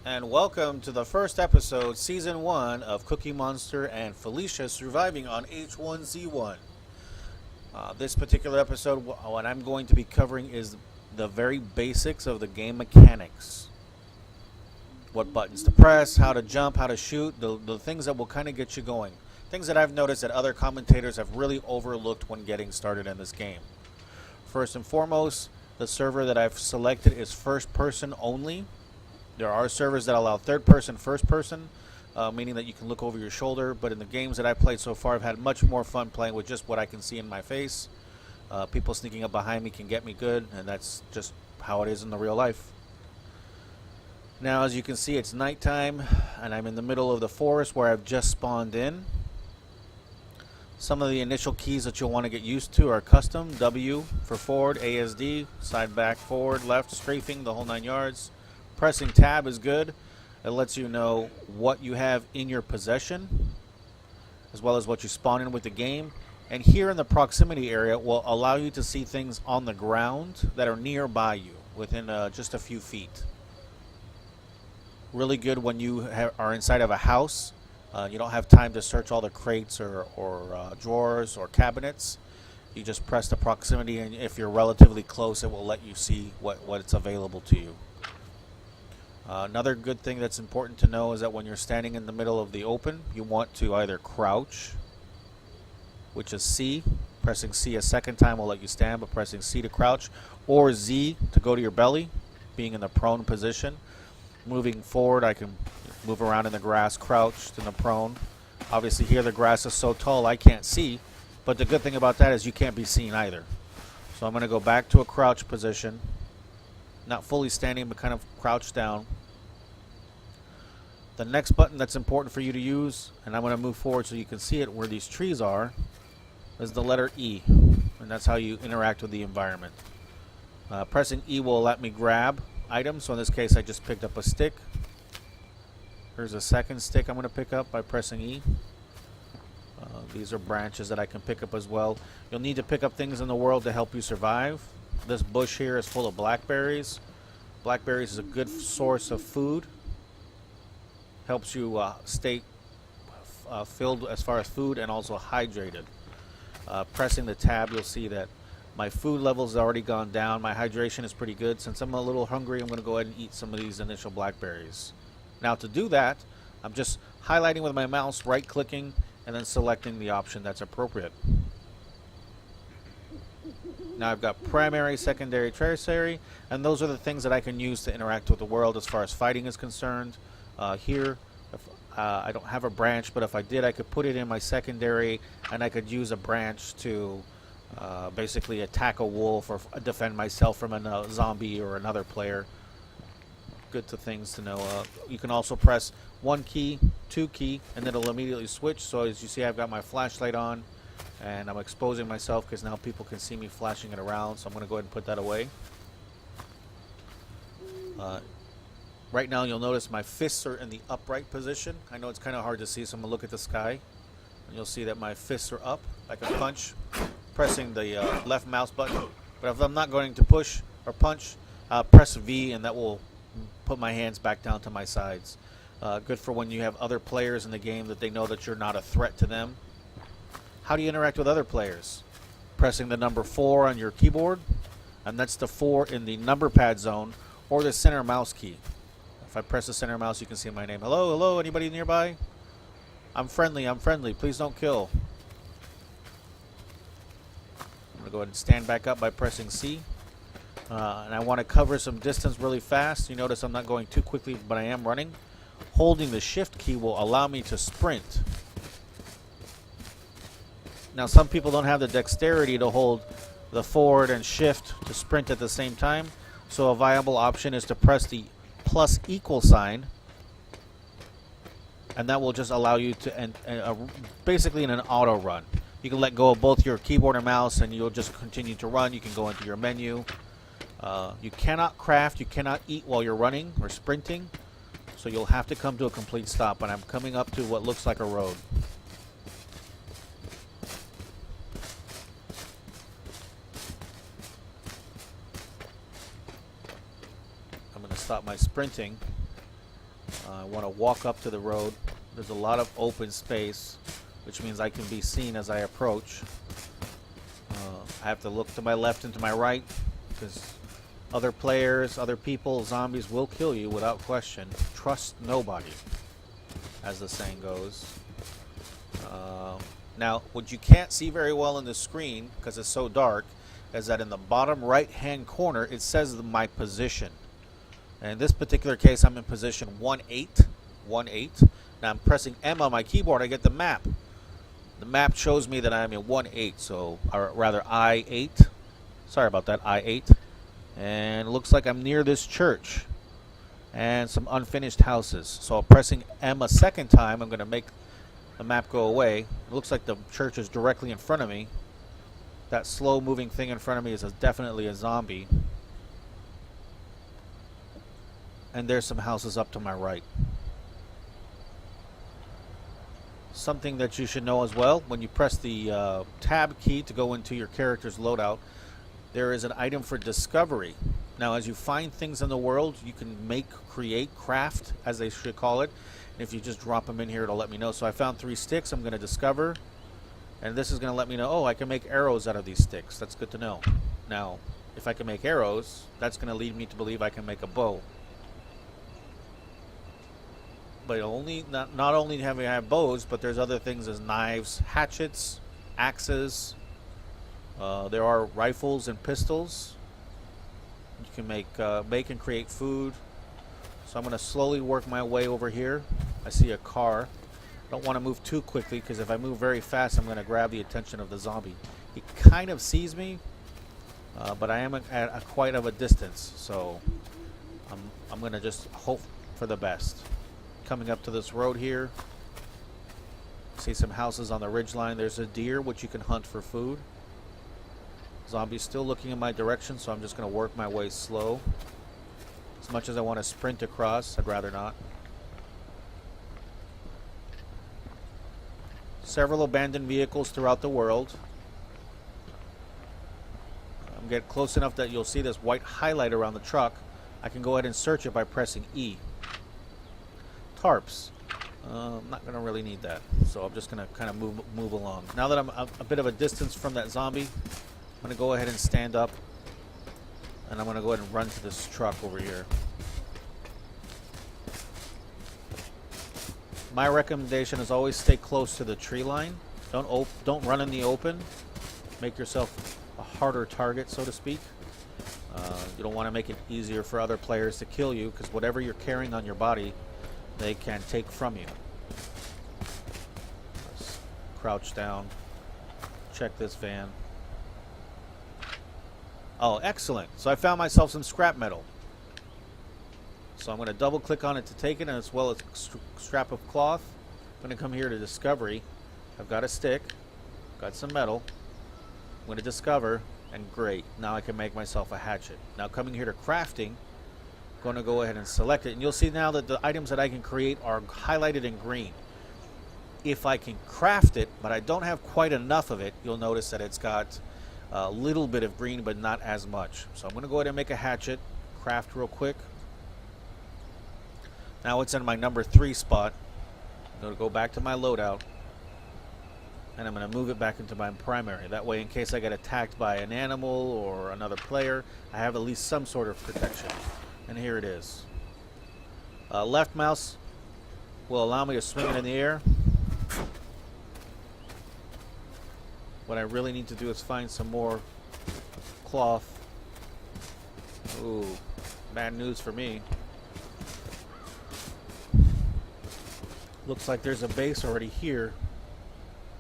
and welcome to the first episode, Season 1 of Cookie Monster and Felicia surviving on H1Z1. This particular episode, what I'm going to be covering is the very basics of the game mechanics. What buttons to press, how to jump, how to shoot, the things that will kind of get you going. Things that I've noticed that other commentators have really overlooked when getting started in this game. First and foremost, the server that I've selected is first person only. There are servers that allow third person, first person, meaning that you can look over your shoulder. But in the games that I've played so far, I've had much more fun playing with just what I can see in my face. People sneaking up behind me can get me good, and that's just how it is in the real life. Now, as you can see, it's nighttime, and I'm in the middle of the forest where I've just spawned in. Some of the initial keys that you'll want to get used to are custom, W for forward, ASD, side, back, forward, left, strafing, the whole 9 yards. Pressing tab is good. It lets you know what you have in your possession, as well as what you spawn in with the game. And here in the proximity area will allow you to see things on the ground that are nearby you, within just a few feet. Really good when you are inside of a house. You don't have time to search all the crates or drawers or cabinets. You just press the proximity, and if you're relatively close, it will let you see what's available to you. Another good thing that's important to know is that when you're standing in the middle of the open, you want to either crouch, which is C. Pressing C a second time will let you stand, but pressing C to crouch, or Z to go to your belly, being in the prone position. Moving forward, I can move around in the grass, crouched in the prone. Obviously here the grass is so tall I can't see, but the good thing about that is you can't be seen either. So I'm going to go back to a crouch position, not fully standing but kind of crouched down. The next button that's important for you to use, and I'm going to move forward so you can see it where these trees are, is the letter E, and that's how you interact with the environment. Pressing E will let me grab items, so in this case I just picked up a stick. Here's a second stick I'm going to pick up by pressing E. These are branches that I can pick up as well. You'll need to pick up things in the world to help you survive. This bush here is full of blackberries. Blackberries is a good source of food. Helps you stay filled as far as food and also hydrated. Pressing the tab, you'll see that my food level's already gone down. My hydration is pretty good. Since I'm a little hungry, I'm going to go ahead and eat some of these initial blackberries. Now to do that, I'm just highlighting with my mouse, right-clicking, and then selecting the option that's appropriate. Now I've got primary, secondary, tertiary, and those are the things that I can use to interact with the world as far as fighting is concerned. Here, I don't have a branch, but if I did, I could put it in my secondary, and I could use a branch to basically attack a wolf or defend myself from a zombie or another player. Good things to know. You can also press 1 key, 2 key, and then it'll immediately switch. So as you see, I've got my flashlight on, and I'm exposing myself because now people can see me flashing it around. So I'm going to go ahead and put that away. Right now, you'll notice my fists are in the upright position. I know it's kind of hard to see, so I'm going to look at the sky, and you'll see that my fists are up. I can punch, pressing the left mouse button. But if I'm not going to push or punch, press V, and that will put my hands back down to my sides. Good for when you have other players in the game that they know that you're not a threat to them. How do you interact with other players? Pressing the number 4 on your keyboard, and that's the 4 in the number pad zone, or the center mouse key. If I press the center mouse, you can see my name. Hello, hello, anybody nearby? I'm friendly, please don't kill. I'm going to go ahead and stand back up by pressing C. And I want to cover some distance really fast. You notice I'm not going too quickly, but I am running. Holding the shift key will allow me to sprint. Now some people don't have the dexterity to hold the forward and shift to sprint at the same time. So a viable option is to press the plus equal sign, and that will just allow you to basically in an auto run. You can let go of both your keyboard and mouse, and you'll just continue to run. You can go into your menu. You cannot craft, you cannot eat while you're running or sprinting, so you'll have to come to a complete stop. And I'm coming up to what looks like a road. I'm going to stop my sprinting I want to walk up to the road. There's a lot of open space, which means I can be seen as I approach. I have to look to my left and to my right, because other players, other people, zombies will kill you without question. Trust nobody, as the saying goes. Now, what you can't see very well in the screen, because it's so dark, is that in the bottom right-hand corner, it says my position. And in this particular case, I'm in position 1-8. 1-8. Now I'm pressing M on my keyboard, I get the map. The map shows me that I'm in 1-8, so, or rather I-8. Sorry about that, I-8. And it looks like I'm near this church and some unfinished houses. So pressing M a second time, I'm going to make the map go away. It looks like the church is directly in front of me. That slow moving thing in front of me is definitely a zombie. And there's some houses up to my right. Something that you should know as well, when you press the tab key to go into your character's loadout, there is an item for discovery. Now, as you find things in the world, you can make, create, craft, as they should call it. And if you just drop them in here, it'll let me know. So I found 3 sticks. I'm going to discover. And this is going to let me know, oh, I can make arrows out of these sticks. That's good to know. Now, if I can make arrows, that's going to lead me to believe I can make a bow. But not only have I have bows, but there's other things as knives, hatchets, axes. There are rifles and pistols. You can make and create food. So I'm going to slowly work my way over here. I see a car. Don't want to move too quickly, because if I move very fast, I'm going to grab the attention of the zombie. He kind of sees me, but I am at quite of a distance. So I'm going to just hope for the best. Coming up to this road here, see some houses on the ridgeline. There's a deer, which you can hunt for food. Zombie's still looking in my direction, so I'm just going to work my way slow. As much as I want to sprint across, I'd rather not. Several abandoned vehicles throughout the world. I'm getting close enough that you'll see this white highlight around the truck. I can go ahead and search it by pressing E. Tarps. I'm not going to really need that, so I'm just going to kind of move along. Now that I'm a bit of a distance from that zombie, I'm going to go ahead and stand up, and I'm going to go ahead and run to this truck over here. My recommendation is always stay close to the tree line. Don't run in the open. Make yourself a harder target, so to speak. You don't want to make it easier for other players to kill you, because whatever you're carrying on your body, they can take from you. Let's crouch down. Check this van. Oh, excellent. So I found myself some scrap metal. So I'm going to double click on it to take it, and as well as a strap of cloth. I'm going to come here to discovery. I've got a stick, got some metal. I'm going to discover, and great. Now I can make myself a hatchet. Now coming here to crafting, I'm going to go ahead and select it, and you'll see now that the items that I can create are highlighted in green. If I can craft it, but I don't have quite enough of it, you'll notice that it's got a little bit of green, but not as much. So I'm going to go ahead and make a hatchet, craft real quick. Now it's in my number 3 spot. I'm going to go back to my loadout, and I'm going to move it back into my primary. That way, in case I get attacked by an animal or another player, I have at least some sort of protection. And here it is. Left mouse will allow me to swing it in the air. What I really need to do is find some more cloth. Ooh, bad news for me. Looks like there's a base already here.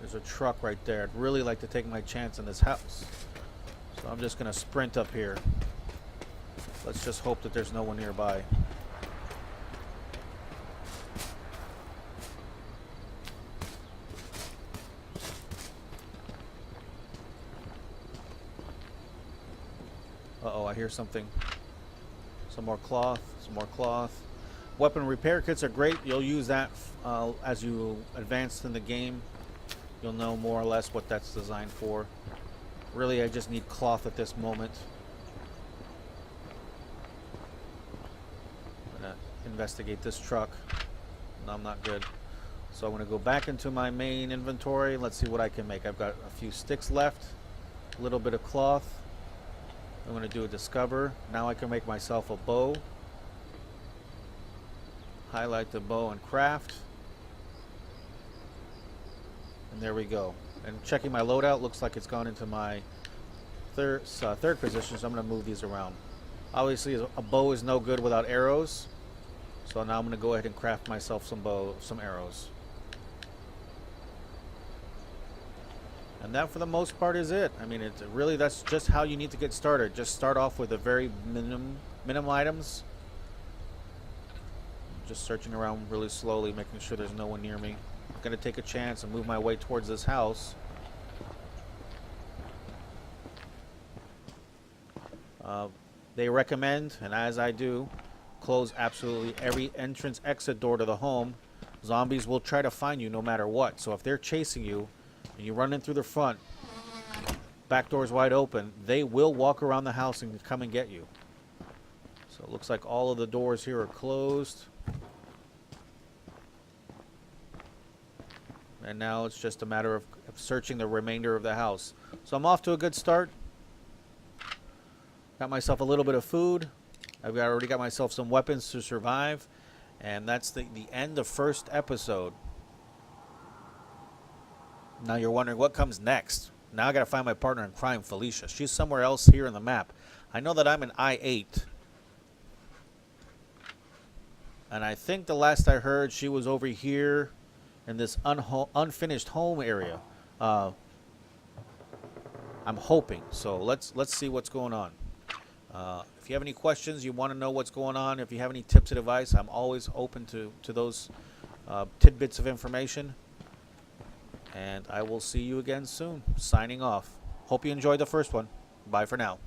There's a truck right there. I'd really like to take my chance in this house. So I'm just going to sprint up here. Let's just hope that there's no one nearby. Uh-oh, I hear something. Some more cloth, some more cloth. Weapon repair kits are great. You'll use that as you advance in the game. You'll know more or less what that's designed for. Really, I just need cloth at this moment. I'm gonna investigate this truck. No, I'm not good. So I'm going to go back into my main inventory. Let's see what I can make. I've got a few sticks left, a little bit of cloth. I'm going to do a discover. Now I can make myself a bow. Highlight the bow and craft. And there we go. And checking my loadout, looks like it's gone into my third position, so I'm going to move these around. Obviously, a bow is no good without arrows. So now I'm going to go ahead and craft myself some arrows. And that, for the most part, is it. I mean, that's just how you need to get started. Just start off with a very minimum items. Just searching around really slowly, making sure there's no one near me. I'm going to take a chance and move my way towards this house. They recommend, and as I do, close absolutely every entrance exit door to the home. Zombies will try to find you no matter what. So if they're chasing you and you run in through the front, back door's wide open, they will walk around the house and come and get you. So it looks like all of the doors here are closed. And now it's just a matter of searching the remainder of the house. So I'm off to a good start. Got myself a little bit of food. I've already got myself some weapons to survive. And that's the end of first episode. Now you're wondering what comes next. Now I got to find my partner in crime, Felicia. She's somewhere else here in the map. I know that I'm in I-8. And I think the last I heard, she was over here in this unfinished home area. I'm hoping. So let's see what's going on. If you have any questions, you want to know what's going on, if you have any tips and advice, I'm always open to those tidbits of information. And I will see you again soon. Signing off. Hope you enjoyed the first one. Bye for now.